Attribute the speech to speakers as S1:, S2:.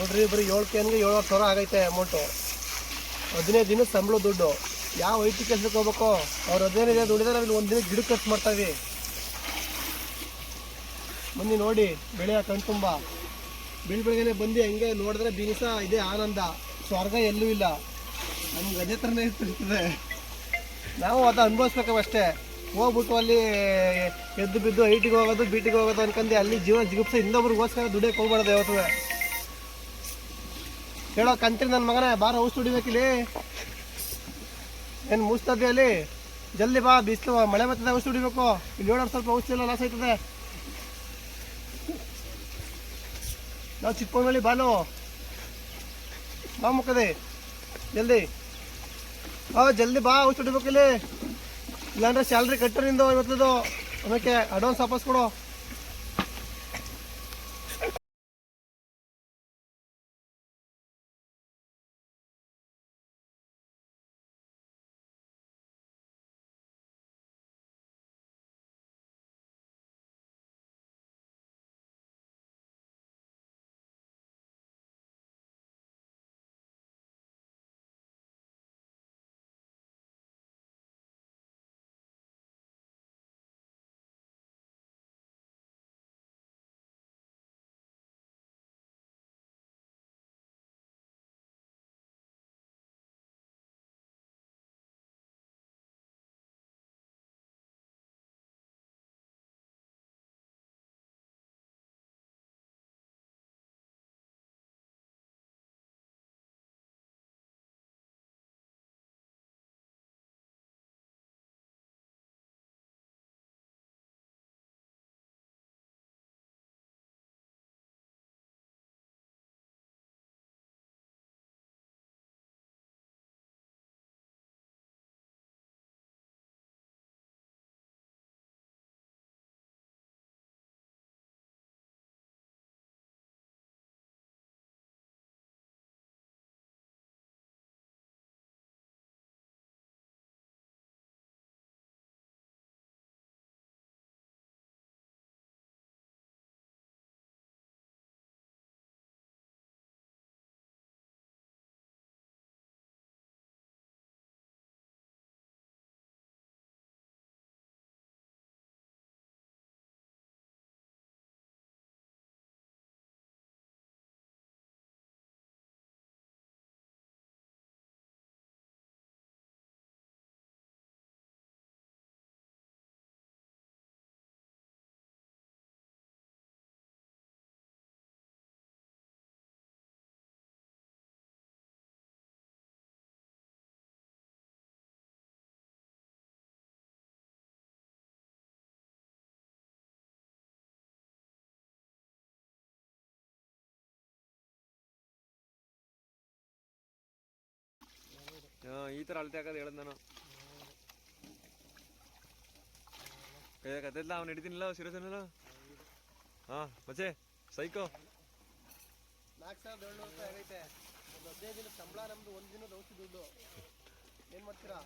S1: ನೋಡ್ರಿ ಬರೀ 7 ಕ್ಯಾನ್ಗೆ 7,000 ಆಗೈತೆ ಅಮೌಂಟು. 15 ದಿನ ಸಂಬಳ ದುಡ್ಡು. ಯಾವ ಐಟಿ ಕೆಲಸಕ್ಕೆ ಹೋಗ್ಬೇಕು? ಅವ್ರು 15 ದಿನ ದುಡಿದ್ರೆ ನಾವಿಲ್ಲಿ 1 ದಿನ ಗಿಡಕ್ಕೆ ಖರ್ಚು ಮಾಡ್ತಾವೆ. ಬನ್ನಿ ನೋಡಿ ಬೆಳೆಯ ಕಣ್ತುಂಬ. ಬೆಳಗ್ಗೆನೆ ಬಂದು ಹೆಂಗೆ ನೋಡಿದ್ರೆ ಬಿನಿಸ ಇದೆ ಆನಂದ. ಸ್ವರ್ಗ ಎಲ್ಲೂ ಇಲ್ಲ. ನಮ್ಗೆ ಅದೇ ಥರನೇ ಇರ್ತದೆ. ನಾವು ಅದು ಅನುಭವಿಸ್ಬೇಕಷ್ಟೇ. ಹೋಗ್ಬಿಟ್ಟು ಅಲ್ಲಿ ಎದ್ದು ಬಿದ್ದು ಐಟಿಗೆ ಹೋಗೋದು ಬೀಟಿಗೆ ಹೋಗೋದು ಅನ್ಕಂಡು ಅಲ್ಲಿ ಜೀವನ ಜಿಗುಪ್ಸ ಇನ್ನೊಬ್ರಿಗೋಸ್ಕರ ದುಡಿಯೋಕೆ ಹೋಗ್ಬಾರ್ದು ಯಾವತ್ತೂ. ಹೇಳೋ ಕಂತ್ರಿ ನನ್ನ ಮಗನೇ, ಬಾರ ಔಷಧಿ ಹೊಡಿಬೇಕಿಲ್ಲಿ. ಏನು ಮುಗಿಸ್ತದೆ ಅಲ್ಲಿ? ಜಲ್ದಿ ಬಾ, ಬಿಸಿಲು ಮಳೆ ಬರ್ತದೆ, ಔಷಧಿ ಹೊಡಿಬೇಕು. ಇಲ್ಲಿ ನೋಡೋರು ಸ್ವಲ್ಪ ಔಷಧಿ ಎಲ್ಲ ಲಾಸ್ ಆಯ್ತದೆ. ನಾವು ಚಿಕ್ಕಮಂಗಳಿ ಬಾಲು ಬಾ ಮುಕ್ಕದೆ ಜಲ್ದಿ. ಜಲ್ದಿ ಬಾ, ಔಷಧಿ ಹೊಡಿಬೇಕು ಇಲ್ಲಿ. ಇಲ್ಲಾಂದ್ರೆ ಸ್ಯಾಲ್ರಿ ಕಟ್ಟು ನಿಂದು ಇವತ್ತದು. ಅದಕ್ಕೆ ಅಡ್ವಾನ್ಸ್ ವಾಪಸ್ ಕೊಡು.
S2: ಈ ಥರ ಅಳತೆ ಹಾಕೋದು ಹೇಳೋದು ನಾನು. ಕೈಯಾಗತ್ತಿಲ್ಲ ಅವ್ನು ಹಿಡಿತೀನಿಲ್ಲ ಸಿರೋಸನಲ್ಲ. ಹಾಂ ಮಚ್ಚೆ ಸೈಕೋ
S1: 4,700 ರೂಪಾಯಿ ಆಗೈತೆ. ಒಂದು 15 ದಿನ ಸಂಬಳ ನಮ್ಮದು. 1 ದಿನದ ಔಷಧಿ ದುಡ್ಡು ಏನು ಮಾಡ್ತೀರಾ?